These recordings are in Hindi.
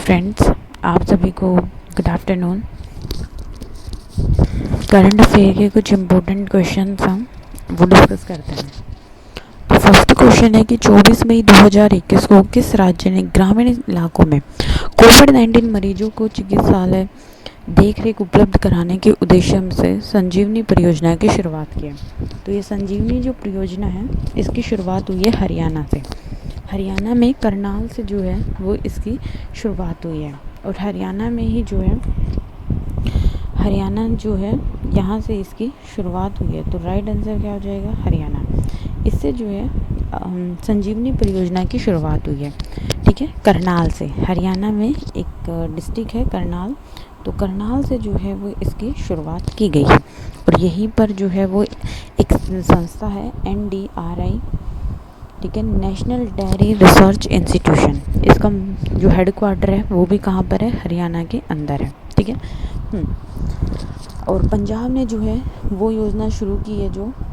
फ्रेंड्स, आप सभी को गुड आफ्टरनून। करंट अफेयर के कुछ इम्पोर्टेंट क्वेश्चन हम वो डिस्कस करते हैं। तो फर्स्ट क्वेश्चन है कि 24 मई 2021 को किस राज्य ने ग्रामीण इलाकों में कोविड-19 मरीजों को चिकित्सालय देखरेख उपलब्ध कराने के उद्देश्य से संजीवनी परियोजना की शुरुआत की है। तो ये संजीवनी जो परियोजना है इसकी शुरुआत हुई है हरियाणा से। हरियाणा में करनाल से जो है वो इसकी शुरुआत हुई है और हरियाणा में ही जो है हरियाणा जो है यहाँ से इसकी शुरुआत हुई है। तो राइट आंसर क्या हो जाएगा? हरियाणा। इससे जो है संजीवनी परियोजना की शुरुआत हुई है, ठीक है, करनाल से। हरियाणा में एक डिस्ट्रिक्ट है करनाल, तो करनाल से जो है वो इसकी शुरुआत की गई है। और यहीं पर जो है वो एक संस्था है NDRI, ठीक है, नेशनल डेयरी रिसर्च इंस्टीट्यूशन। इसका जो हेडक्वार्टर है वो भी कहाँ पर है? हरियाणा के अंदर है, ठीक है। और पंजाब ने जो है वो योजना शुरू की है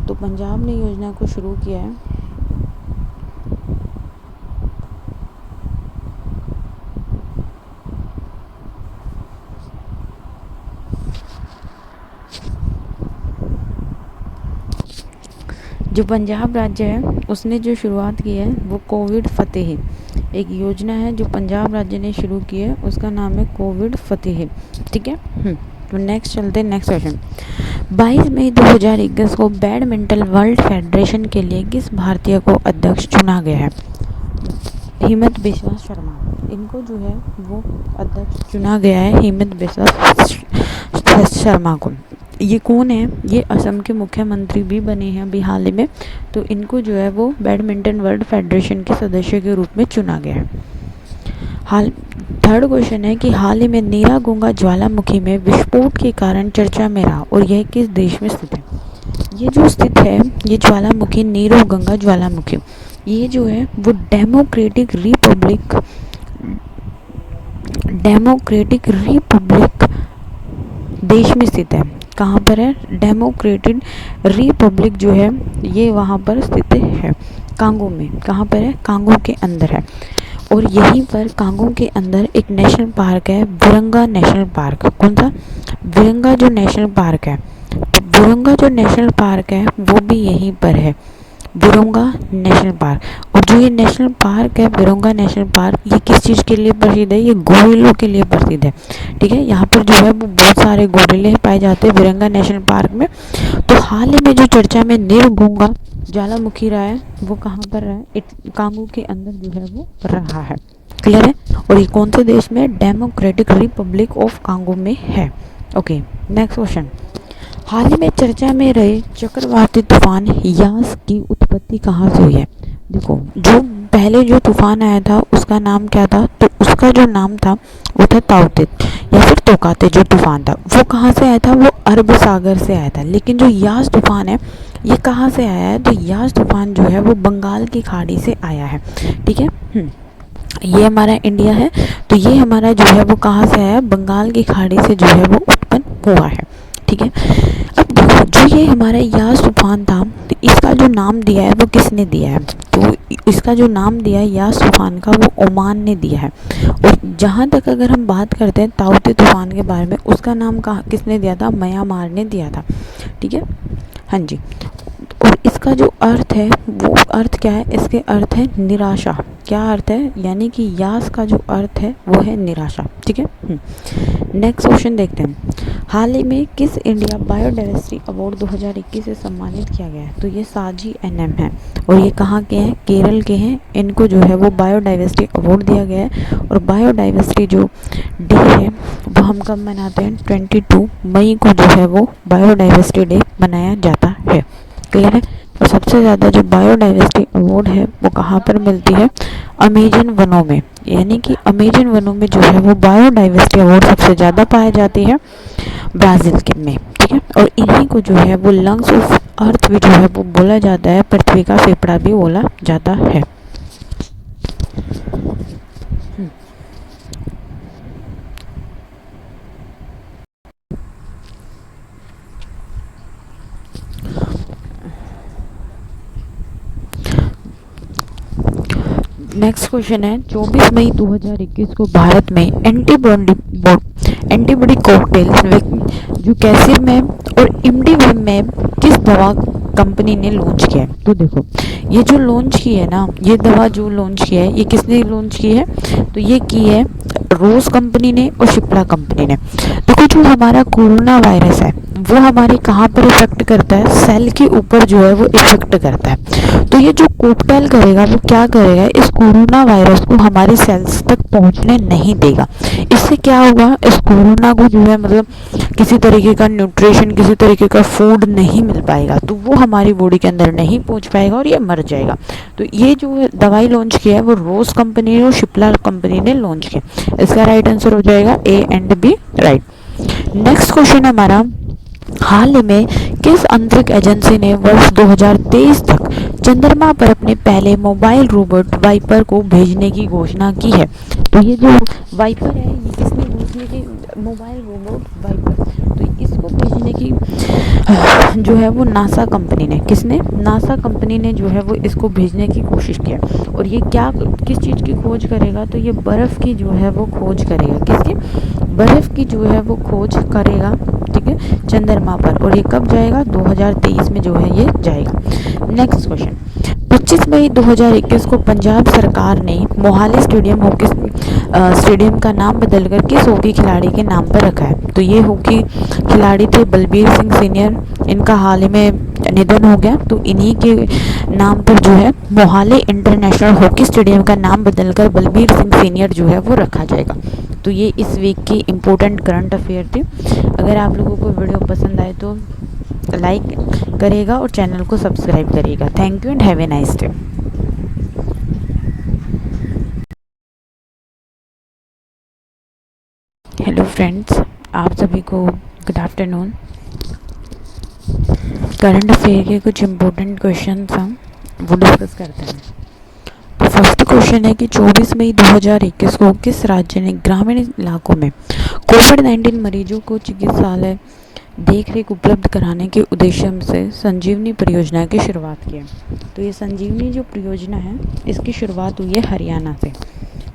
तो पंजाब ने योजना को शुरू किया है जो पंजाब राज्य है उसने जो शुरुआत की है वो कोविड फतेह, एक योजना है जो पंजाब राज्य ने शुरू की है, उसका नाम है कोविड फतेह, ठीक है। तो नेक्स्ट चलते हैं, नेक्स्ट क्वेश्चन। 22 मई 2021 को बैडमिंटन वर्ल्ड फेडरेशन के लिए किस भारतीय को अध्यक्ष चुना गया है? हिमंत बिस्वा शर्मा, इनको जो है वो अध्यक्ष चुना गया है, हिमंत बिस्वा शर्मा को। ये कौन है? ये असम के मुख्यमंत्री भी बने हैं अभी हाल ही में। तो इनको जो है वो बैडमिंटन वर्ल्ड फेडरेशन के सदस्य के रूप में चुना गया है। थर्ड क्वेश्चन है कि हाल ही में नीरागुंगा ज्वालामुखी में विस्फोट के कारण चर्चा में रहा और यह किस देश में स्थित है? ये जो स्थित है ये ज्वालामुखी नीरागुंगा ज्वालामुखी, ये जो है वो डेमोक्रेटिक रिपब्लिक देश में स्थित है। कहाँ पर है? डेमोक्रेटिक रिपब्लिक जो है ये वहाँ पर स्थित है, कांगो में। कहाँ पर है? कांगो के अंदर है। और यहीं पर कांगो के अंदर एक नेशनल पार्क है, विरंगा नेशनल पार्क। कौन सा? विरंगा जो नेशनल पार्क है। तो विरंगा जो नेशनल पार्क है वो भी यहीं पर है, विरंगा नेशनल पार्क। और जो ये नेशनल पार्क है विरंगा नेशनल पार्क, ये किस चीज़ के लिए प्रसिद्ध है? ये गोरिल्लों के लिए प्रसिद्ध है, ठीक है। यहाँ पर जो है वो बहुत सारे गोरिल्ले पाए जाते हैं विरंगा नेशनल पार्क में। तो हाल ही में जो चर्चा में नीरागुंगा ज्वालामुखी रहा है वो कहाँ पर रहा है? कांगो के अंदर जो है वो रहा है, क्लियर है। और ये कौन से देश में? डेमोक्रेटिक रिपब्लिक ऑफ कांगो में है। Okay, next question. हाल ही में चर्चा में रहे चक्रवाती तूफान यास की उत्पत्ति कहाँ से हुई है? देखो, जो पहले जो तूफान आया था उसका नाम क्या था? तो उसका जो नाम था वो था ताउते या फिर तोकाते। जो तूफान था वो कहाँ से आया था? वो अरब सागर से आया था। लेकिन जो यास तूफान है ये कहाँ से आया है? तो यास तूफान जो है वो बंगाल की खाड़ी से आया है, ठीक है। ये हमारा इंडिया है, तो ये हमारा जो है वो कहाँ से आया? बंगाल की खाड़ी से जो है वो उत्पन्न हुआ है, ठीक है। अब देखो, जो ये हमारा यास तूफान था तो इसका जो नाम दिया है वो किसने दिया है? तो इसका जो नाम दिया है यास तूफान का वो ओमान ने दिया है। और जहाँ तक अगर हम बात करते हैं ताउते तूफान के बारे में, उसका नाम किसने दिया था? म्यांमार ने दिया था, ठीक है। हाँ जी। और इसका जो अर्थ है वो अर्थ क्या है? इसके अर्थ है निराशा। क्या अर्थ है? यानी कि यास का जो अर्थ है वो है निराशा, ठीक है। नेक्स्ट क्वेश्चन देखते हैं। हाल ही में किस इंडिया बायोडाइवर्सिटी अवार्ड 2021 से सम्मानित किया गया है? तो ये साजी NM है और ये कहाँ के हैं? केरल के हैं। इनको जो है वो बायोडाइवर्सिटी अवार्ड दिया गया है। और बायोडाइवर्सिटी जो डे है वो हम कब मनाते हैं? 22 मई को जो है वो बायोडाइवर्सिटी डे मनाया जाता है, क्लियर है। और सबसे ज़्यादा जो बायोडाइवर्सिटी अवार्ड है वो कहाँ पर मिलती है? अमेजन वनों में। यानी कि अमेजन वनों में जो है वो बायोडाइवर्सिटी अवार्ड सबसे ज़्यादा पाई जाती है ब्राज़ील के में, ठीक है। और इन्हीं को जो है वो लंग्स ऑफ अर्थ भी जो है वो बोला जाता है, पृथ्वी का फेफड़ा भी बोला जाता है। नेक्स्ट क्वेश्चन है 24 मई 2021 को भारत में एंटीबॉडी कॉकटेल जो कैसिर में और इमडीवेब में किस दवा कंपनी ने लॉन्च किया है? तो देखो, ये जो लॉन्च की है ना, ये दवा जो लॉन्च की है, ये किसने लॉन्च की है? तो ये की है रोज कंपनी ने और शिप्ला कंपनी ने। देखो, जो हमारा कोरोना वायरस है वो हमारे कहाँ पर इफेक्ट करता है? सेल के ऊपर जो है वो इफेक्ट करता है। तो ये जो कॉकटेल करेगा वो क्या करेगा? इस कोरोना वायरस को हमारे सेल्स तक पहुंचने नहीं देगा। इससे क्या होगा? इस कोरोना को जो है मतलब किसी तरीके का न्यूट्रिशन, किसी तरीके का फूड नहीं मिल पाएगा, तो वो हमारी बॉडी के अंदर नहीं पहुंच पाएगा और ये मर जाएगा। तो ये जो दवाई लॉन्च किया है वो रोज कंपनी ने और शिप्ला कंपनी ने लॉन्च किया। इसका राइट आंसर हो जाएगा A and B, right. Next question हमारा, हाल ही में किस अंतरिक्ष एजेंसी ने वर्ष 2023 तक चंद्रमा पर अपने पहले मोबाइल रोबोट वाइपर को भेजने की घोषणा की है? तो ये जो वाइपर है ये किसने घोषणा की? मोबाइल रोबोट वाइपर, तो इसको भेजने की जो है वो नासा कंपनी ने, किसने? नासा कंपनी ने जो है वो इसको भेजने की कोशिश किया। और ये क्या, किस चीज़ की खोज करेगा? तो ये बर्फ़ की जो है वो खोज करेगा। किसकी? बर्फ़ की जो है वो खोज करेगा, ठीक है, चंद्रमा पर। और ये कब जाएगा? 2023 में जो है ये जाएगा। नेक्स्ट क्वेश्चन, 25 मई 2021 को पंजाब सरकार ने मोहाली स्टेडियम हॉकी स्टेडियम का नाम बदलकर किस हॉकी खिलाड़ी के नाम पर रखा है? तो ये हॉकी खिलाड़ी थे बलबीर सिंह सीनियर, इनका हाल ही में निधन हो गया, तो इन्हीं के नाम पर जो है मोहाली इंटरनेशनल हॉकी स्टेडियम का नाम बदलकर बलबीर सिंह सीनियर जो है वो रखा जाएगा। तो ये इस वीक की इम्पोर्टेंट करंट अफेयर थी। अगर आप लोगों को वीडियो पसंद आए तो लाइक करिएगा और चैनल को सब्सक्राइब करिएगा। Thank you and have a nice day. Hello friends, आप सभी को गुड आफ्टरनून। करंट अफेयर के कुछ इम्पोर्टेंट क्वेश्चन हम वो डिस्कस करते हैं। तो फर्स्ट क्वेश्चन है कि 24 मई 2021 को किस राज्य ने ग्रामीण इलाकों में कोविड-19 मरीजों को चिकित्सालय देखरेख उपलब्ध कराने के उद्देश्य से संजीवनी परियोजना की शुरुआत की है? तो ये संजीवनी जो परियोजना है इसकी शुरुआत हुई है हरियाणा से।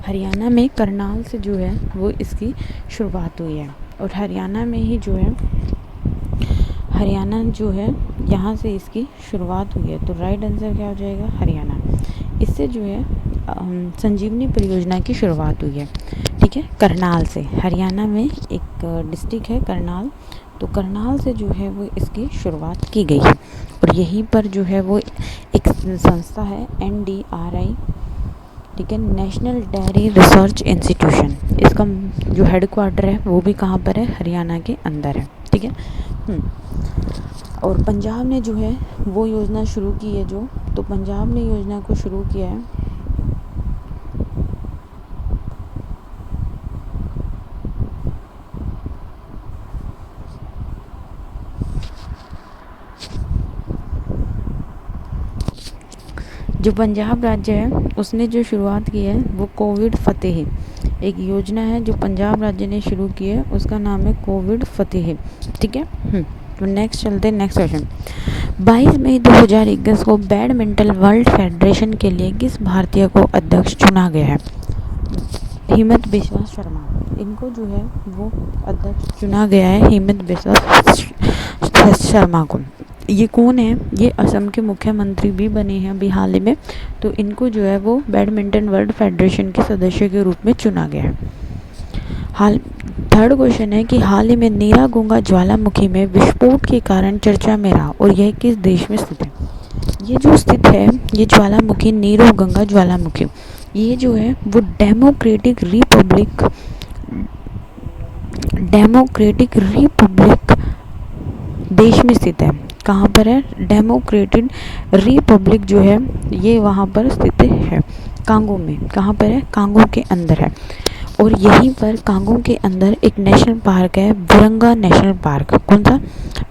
हरियाणा में करनाल से जो है वो इसकी शुरुआत हुई है और हरियाणा में ही जो है, हरियाणा जो है यहाँ से इसकी शुरुआत हुई है। तो राइट आंसर क्या हो जाएगा? हरियाणा। इससे जो है संजीवनी परियोजना की शुरुआत हुई है, ठीक है, करनाल से। हरियाणा में एक डिस्ट्रिक्ट है करनाल, तो करनाल से जो है वो इसकी शुरुआत की गई है। और यहीं पर जो है वो एक संस्था है NDRI, ठीक है, नेशनल डेयरी रिसर्च इंस्टीट्यूशन। इसका जो हेड क्वार्टर है वो भी कहाँ पर है? हरियाणा के अंदर है, ठीक है। और पंजाब ने जो है वो योजना शुरू की है जो, तो पंजाब ने योजना को शुरू किया है जो पंजाब राज्य है उसने जो शुरुआत की है वो कोविड फतेह, एक योजना है जो पंजाब राज्य ने शुरू की है, उसका नाम है कोविड फतेह, ठीक है। तो नेक्स्ट चलते हैं, नेक्स्ट क्वेश्चन। 22 मई 2021 को बैडमिंटन वर्ल्ड फेडरेशन के लिए किस भारतीय को अध्यक्ष चुना गया है? हिमंत बिस्वा शर्मा, इनको जो है वो अध्यक्ष चुना गया है, हिमंत बिस्वा शर्मा को। ये कौन है? ये असम के मुख्यमंत्री भी बने हैं अभी हाल ही में, तो इनको जो है वो बैडमिंटन वर्ल्ड फेडरेशन के सदस्य के रूप में चुना गया है। थर्ड क्वेश्चन है कि हाल ही में नीरा गंगा ज्वालामुखी में विस्फोट के कारण चर्चा में रहा और यह किस देश में स्थित है? ये जो स्थित है ये ज्वालामुखी, नीरो गंगा ज्वालामुखी, ये जो है वो डेमोक्रेटिक रिपब्लिक देश में स्थित है। कहाँ पर है? डेमोक्रेटिक रिपब्लिक जो है ये वहाँ पर स्थित है, कांगो में। कहाँ पर है? कांगो के अंदर है। और यहीं पर कांगो के अंदर एक नेशनल पार्क है, विरंगा नेशनल पार्क। कौन सा?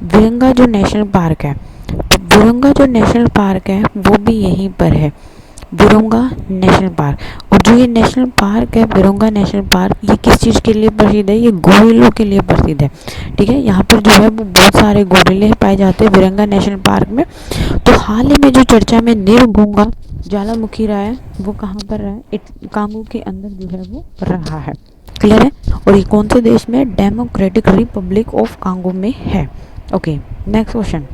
विरंगा जो नेशनल पार्क है, तो विरंगा जो नेशनल पार्क है वो भी यहीं पर है, विरंगा नेशनल पार्क। और जो ये नेशनल पार्क है विरंगा नेशनल पार्क, ये किस चीज़ के लिए प्रसिद्ध है? ये गोरिल्लों के लिए प्रसिद्ध है, ठीक है। यहाँ पर जो है वो बहुत सारे गोरिल्ले पाए जाते हैं विरंगा नेशनल पार्क में। तो हाल ही में जो चर्चा में नीरगंगा ज्वालामुखी रहा है वो कहाँ पर रहा है, कांगो के अंदर जो है वो रहा है। क्लियर है। और ये कौन से देश में, डेमोक्रेटिक रिपब्लिक ऑफ कांगो में है। Okay, next question.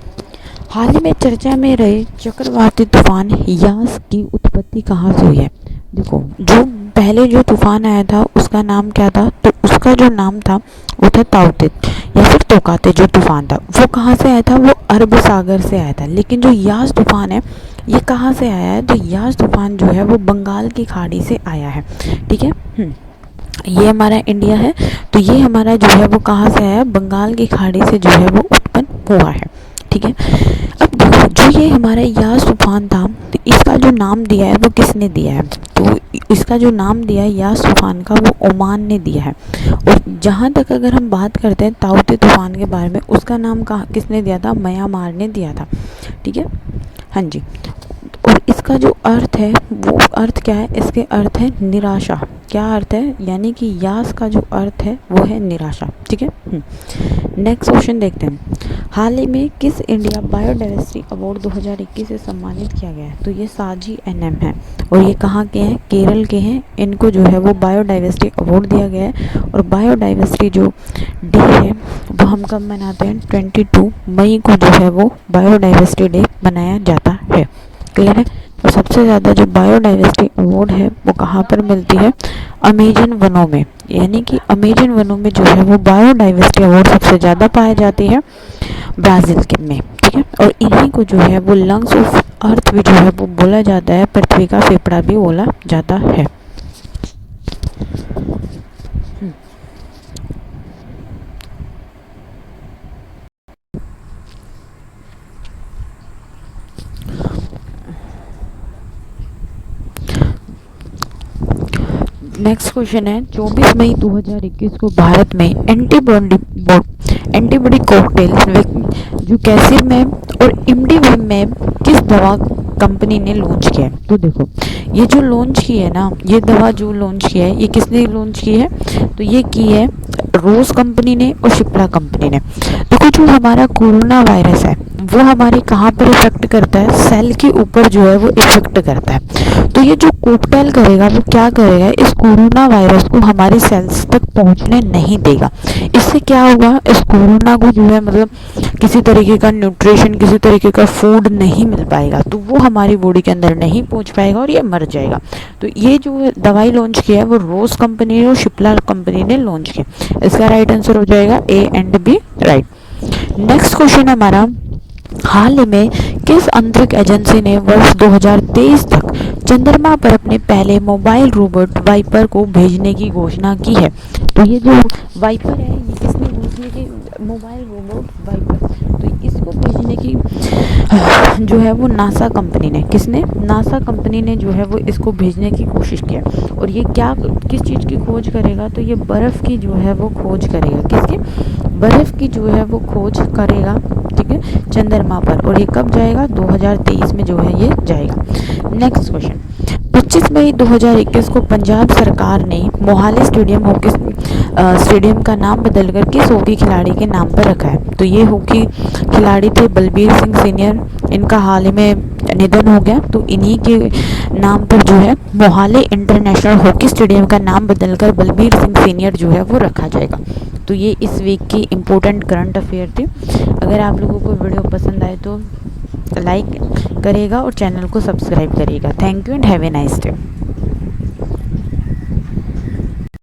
हाल ही में चर्चा में रहे चक्रवाती तूफान यास की उत्पत्ति कहाँ से हुई है। देखो, जो पहले जो तूफान आया था उसका नाम क्या था, तो उसका जो नाम था वो था ताउते या फिर तोकाते। जो तूफान था वो कहाँ से आया था, वो अरब सागर से आया था। लेकिन जो यास तूफान है ये कहाँ से आया है, तो यास तूफान जो है वो बंगाल की खाड़ी से आया है। ठीक है, ये हमारा इंडिया है, तो ये हमारा जो है वो कहाँ से आया है, बंगाल की खाड़ी से जो है वो उत्पन्न हुआ है। ठीक है, अब देखो जो ये हमारा यास तूफान था, तो इसका जो नाम दिया है वो किसने दिया है, तो इसका जो नाम दिया है यास तूफान का वो ओमान ने दिया है। और जहाँ तक अगर हम बात करते हैं ताउते तूफान के बारे में, उसका नाम कहाँ किसने दिया था, म्यांमार ने दिया था। ठीक है, हाँ जी। और इसका जो अर्थ है वो अर्थ क्या है, इसके अर्थ है निराशा। क्या अर्थ है, यानी कि यास का जो अर्थ है वो है निराशा। ठीक है, नेक्स्ट क्वेश्चन देखते हैं। हाल ही में किस इंडिया बायोडाइवर्सिटी अवार्ड 2021 से सम्मानित किया गया है, तो ये साजी एनएम है और ये कहाँ के हैं, केरल के हैं। इनको जो है वो बायोडाइवर्सिटी अवार्ड दिया गया है। और बायोडाइवर्सिटी जो डे है वो हम कब मनाते हैं, 22 मई को जो है वो बायोडाइवर्सिटी डे मनाया जाता है। क्लियर है। और सबसे ज़्यादा जो बायोडाइवर्सिटी अवार्ड है वो कहाँ पर मिलती है, अमेजन वनों में। यानी कि अमेजन वनों में जो है वो बायोडाइवर्सिटी अवार्ड सबसे ज़्यादा पाई जाती है ब्राज़ील के में। ठीक है, और इन्हीं को जो है वो लंग्स ऑफ अर्थ भी जो है वो बोला जाता है, पृथ्वी का फेफड़ा भी बोला जाता है। नेक्स्ट क्वेश्चन है, 24 मई 2021 को भारत में एंटीबॉडी कॉकटेल जो कैसिरमैब और इमडीवीमैब किस दवा कंपनी ने लॉन्च किया है। तो देखो, ये जो लॉन्च की है ना, ये दवा जो लॉन्च की है ये किसने लॉन्च की है, तो ये की है रोज कंपनी ने और शिप्ला कंपनी ने। देखो, जो हमारा कोरोना वायरस है वो हमारे कहाँ पर इफेक्ट करता है, सेल के ऊपर जो है वो इफेक्ट करता है। तो ये जो कॉकटेल करेगा वो क्या करेगा, इस कोरोना वायरस को हमारे सेल्स तक पहुंचने नहीं देगा। इससे क्या होगा, इस कोरोना को जो है मतलब किसी तरीके का न्यूट्रिशन, किसी तरीके का फूड नहीं मिल पाएगा, तो वो हमारी बॉडी के अंदर नहीं पहुंच पाएगा और ये मर जाएगा। तो ये जो दवाई लॉन्च किया है वो रोज कंपनी और शिप्ला कंपनी ने लॉन्च किया। इसका राइट आंसर हो जाएगा A and B, right. Next question हमारा, हाल ही में किस अंतरिक्ष एजेंसी ने वर्ष 2023 तक चंद्रमा पर अपने पहले मोबाइल रोबोट वाइपर को भेजने की घोषणा की है। तो ये जो वाइपर है ये किसने घोषणा की, मोबाइल रोबोट वाइपर, तो इसको भेजने की जो है वो नासा कंपनी ने, किसने, नासा कंपनी ने जो है वो इसको भेजने की कोशिश किया। और ये क्या किस चीज़ की खोज करेगा, तो ये बर्फ़ की जो है वो खोज करेगा। किसकी, बर्फ़ की जो है वो खोज करेगा। ठीक है, चंद्रमा पर। और ये कब जाएगा, 2023 में जो है ये जाएगा। नेक्स्ट क्वेश्चन, 25 मई 2021 को पंजाब सरकार ने मोहाली स्टेडियम का नाम बदलकर किस हॉकी खिलाड़ी के नाम पर रखा है। तो ये हॉकी खिलाड़ी थे बलबीर सिंह सीनियर, इनका हाल ही में निधन हो गया, तो इन्हीं के नाम पर जो है मोहाली इंटरनेशनल हॉकी स्टेडियम का नाम बदलकर बलबीर सिंह सीनियर जो है वो रखा जाएगा। तो ये इस वीक की इम्पोर्टेंट करंट अफेयर थी। अगर आप लोगों को वीडियो पसंद आए तो लाइक करिएगा और चैनल को सब्सक्राइब करिएगा। Thank you and have a nice day.